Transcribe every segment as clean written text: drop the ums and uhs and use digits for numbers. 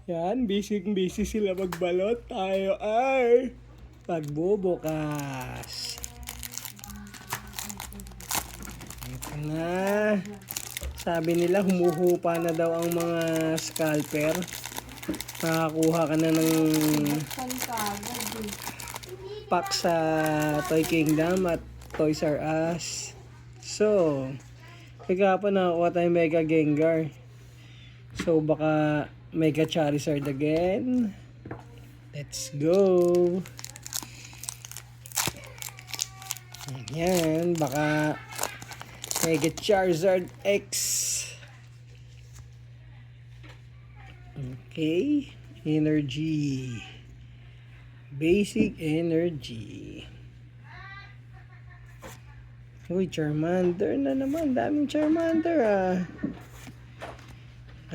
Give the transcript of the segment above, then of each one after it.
Yan, busy sila magbalot. Tayo ay pagbubukas. Ito na. Sabi nila humuhupa na daw ang mga scalper. Nakakuha ka na ng pack sa Toy Kingdom at Toys R Us. So, kagapon nakakuha tayong Mega Gengar. So, baka Mega Charizard again. Let's go. Ayan, baka Mega Charizard X. Okay, energy. Basic energy. Uy, Charmander na naman. Daming Charmander ah.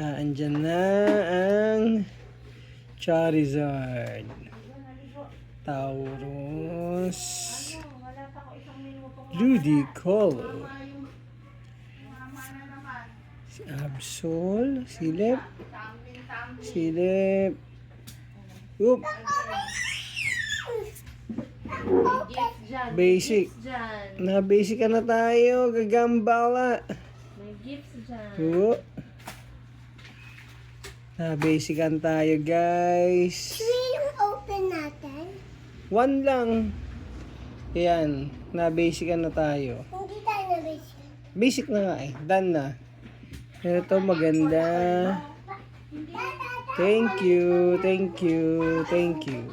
Andyan na ang Charizard. Tauros. Ludicolo. Si Absol. Silip. Oop. Basic. Na-basic ka na tayo. Gagambala. May gifts dyan. Oop. Na-basican tayo, guys. Yung open natin. One lang. Ayan. Na-basican na tayo. Hindi tayo na-basic. Basic na nga eh. Done na. Ito maganda. Thank you. Thank you. Thank you.